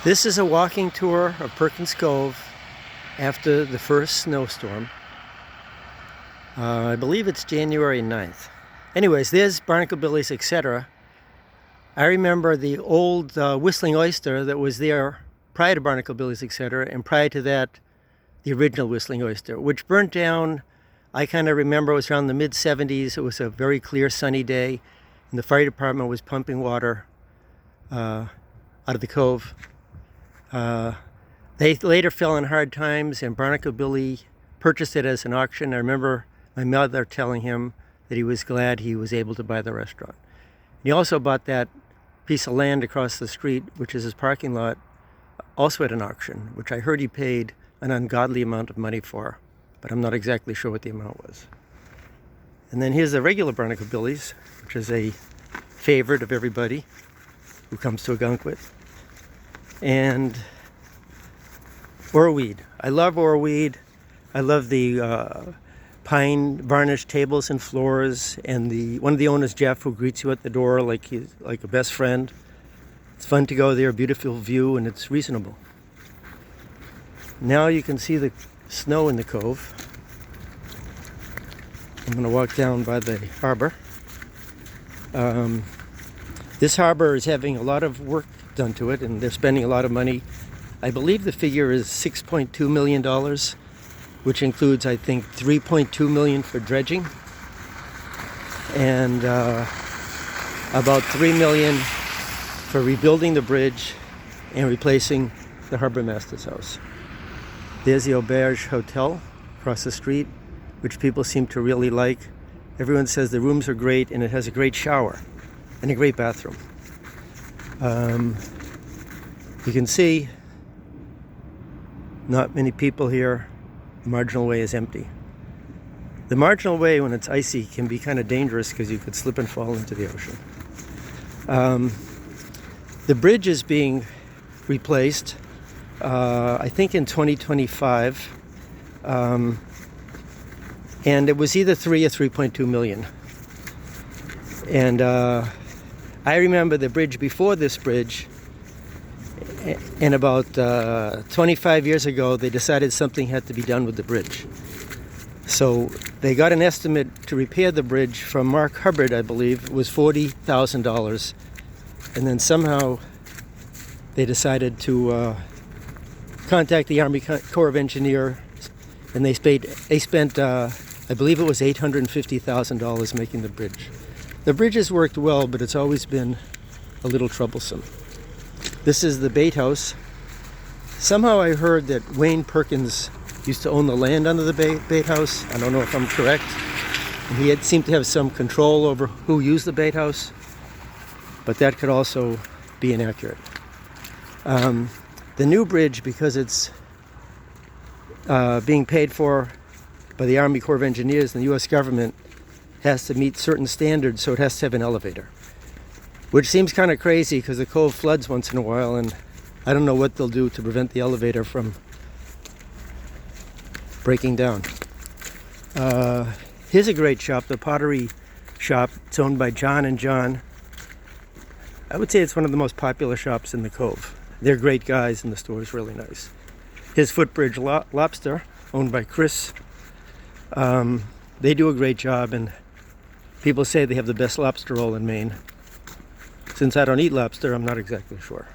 This is a walking tour of Perkins Cove after the first snowstorm. I believe it's January 9th. Anyways, there's Barnacle Billy's, etc. I remember the old Whistling Oyster that was there prior to Barnacle Billy's, etc. And prior to that, the original Whistling Oyster, which burnt down. I kind of remember it was around the mid-70s. It was a very clear, sunny day, and the fire department was pumping water out of the cove. They later fell in hard times, and Barnacle Billy purchased it as an auction. I remember my mother telling him that he was glad he was able to buy the restaurant. He also bought that piece of land across the street, which is his parking lot, also at an auction, which I heard he paid an ungodly amount of money for, but I'm not exactly sure what the amount was. And then here's the regular Barnacle Billy's, which is a favorite of everybody who comes to Ogunquit. And Orweed. I love Orweed. I love the pine varnished tables and floors, and one of the owners, Jeff, who greets you at the door like he's like a best friend. It's fun to go there, beautiful view, and it's reasonable. Now you can see the snow in the cove. I'm going to walk down by the harbor. This harbor is having a lot of work done to it, and they're spending a lot of money. I believe the figure is $6.2 million, which includes, I think, $3.2 million for dredging and about $3 million for rebuilding the bridge and replacing the harbor master's house. There's the Auberge Hotel across the street, which people seem to really like. Everyone says the rooms are great, and it has a great shower and a great bathroom. You can see not many people here. The Marginal Way is empty. The Marginal Way, when it's icy, can be kind of dangerous because you could slip and fall into the ocean. The bridge is being replaced, I think in 2025, and it was either 3 or 3.2 million. And I remember the bridge before this bridge, and about 25 years ago, they decided something had to be done with the bridge. So they got an estimate to repair the bridge from Mark Hubbard, I believe. It was $40,000. And then somehow they decided to contact the Army Corps of Engineers, and they spent I believe it was $850,000 making the bridge. The bridge has worked well, but it's always been a little troublesome. This is the bait house. Somehow I heard that Wayne Perkins used to own the land under the bait house. I don't know if I'm correct. And he seemed to have some control over who used the bait house, but that could also be inaccurate. The new bridge, because it's being paid for by the Army Corps of Engineers and the U.S. government, has to meet certain standards, so it has to have an elevator. Which seems kind of crazy because the cove floods once in a while, and I don't know what they'll do to prevent the elevator from breaking down. Here's a great shop, the Pottery Shop. It's owned by John and John. I would say it's one of the most popular shops in the cove. They're great guys, and the store is really nice. Here's Footbridge Lobster, owned by Chris. They do a great job, and people say they have the best lobster roll in Maine. Since I don't eat lobster, I'm not exactly sure.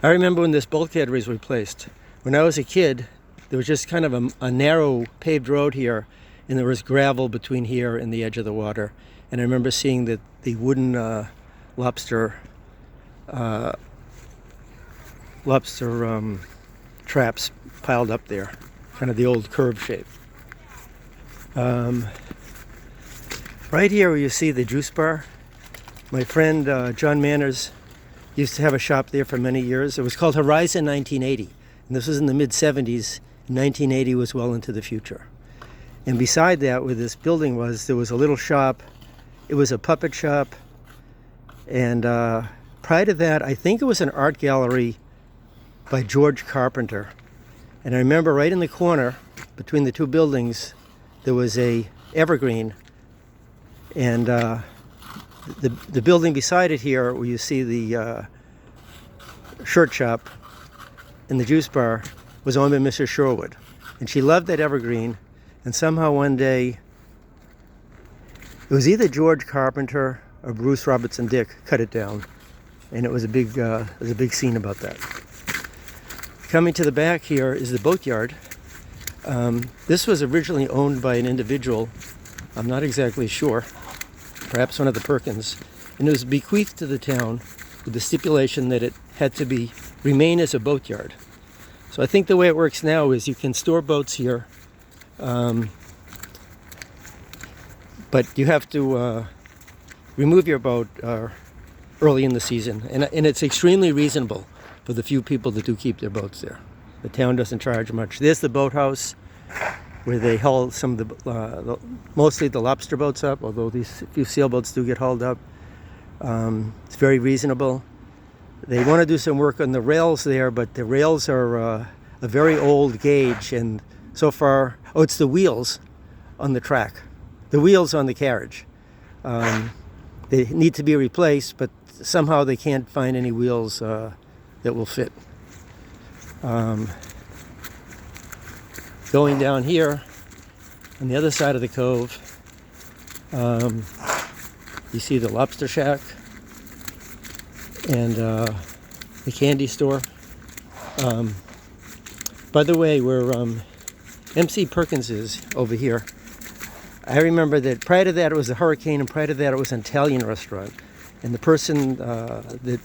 I remember when this bulkhead was replaced. When I was a kid, there was just kind of a narrow paved road here, and there was gravel between here and the edge of the water. And I remember seeing the wooden lobster traps piled up there, kind of the old curve shape. Right here where you see the juice bar, my friend John Manners used to have a shop there for many years. It was called Horizon 1980, and this was in the mid-70s. 1980 was well into the future. And beside that, where this building was, there was a little shop. It was a puppet shop, and prior to that, I think it was an art gallery by George Carpenter. And I remember right in the corner between the two buildings, there was a evergreen, and the building beside it here, where you see the shirt shop and the juice bar was owned by Mrs. Sherwood. And she loved that evergreen. And somehow one day, it was either George Carpenter or Bruce Robertson Dick cut it down. And it was a big scene about that. Coming to the back here is the boatyard. This was originally owned by an individual. I'm not exactly sure. Perhaps one of the Perkins. And it was bequeathed to the town with the stipulation that it had to remain as a boatyard. So I think the way it works now is you can store boats here, but you have to remove your boat early in the season. And it's extremely reasonable for the few people that do keep their boats there. The town doesn't charge much. There's the boathouse where they haul some of mostly the lobster boats up, although these few sailboats do get hauled up. It's very reasonable. They want to do some work on the rails there, but the rails are a very old gauge, and so far, it's the wheels on the track, the wheels on the carriage. They need to be replaced, but somehow they can't find any wheels that will fit. Going down here, on the other side of the cove, you see the lobster shack and the candy store. By the way, where MC Perkins is over here, I remember that prior to that it was a Hurricane, and prior to that it was an Italian restaurant. And the person that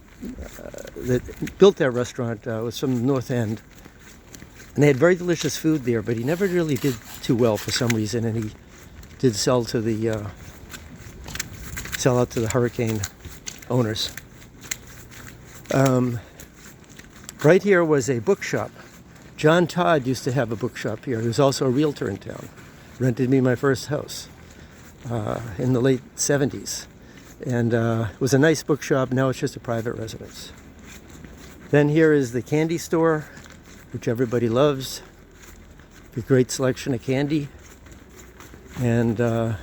built that restaurant was from the North End. And they had very delicious food there, but he never really did too well for some reason, and he did sell out to the Hurricane owners. Right here was a bookshop. John Todd used to have a bookshop here. He was also a realtor in town. Rented me my first house in the late 70s. And it was a nice bookshop. Now it's just a private residence. Then here is the candy store, which everybody loves. A great selection of candy. And a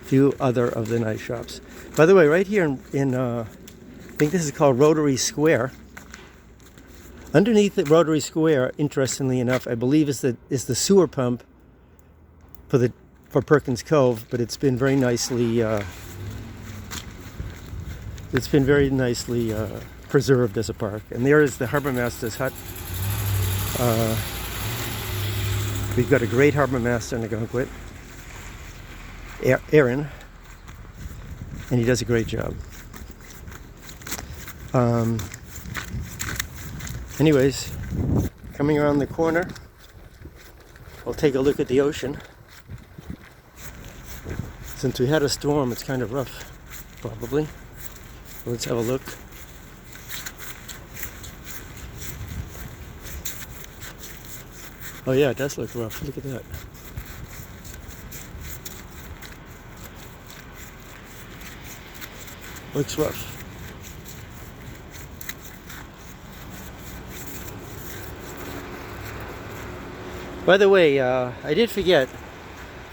few other of the nice shops. By the way, right here in I think this is called Rotary Square. Underneath the Rotary Square, interestingly enough, I believe is the sewer pump for Perkins Cove, but it's been very nicely preserved as a park. And there is the harbor master's hut. We've got a great harbor master in Ogunquit, Aaron, and he does a great job. Anyways, coming around the corner, I'll take a look at the ocean. Since we had a storm, it's kind of rough, probably. Let's have a look. Oh yeah, it does look rough. Look at that. Looks rough. By the way, I did forget,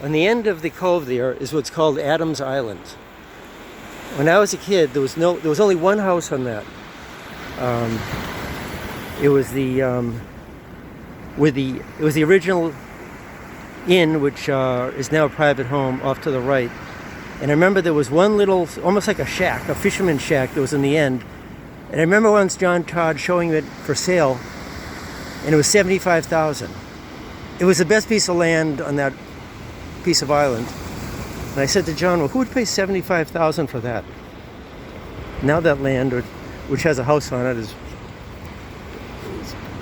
on the end of the cove there is what's called Adams Island. When I was a kid, there was only one house on that. It was the original inn, which is now a private home off to the right. And I remember there was one little, almost like a shack, a fisherman's shack that was in the end. And I remember once John Todd showing it for sale, and it was $75,000. It was the best piece of land on that piece of island. And I said to John, well, who would pay $75,000 for that? Now that land, which has a house on it, is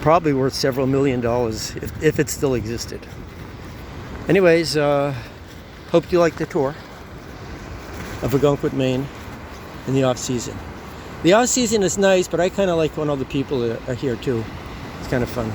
probably worth several $1 million if it still existed. Anyways, hope you like the tour of Ogunquit, Maine in the off-season. The off-season is nice, but I kind of like when all the people are here too. It's kind of fun.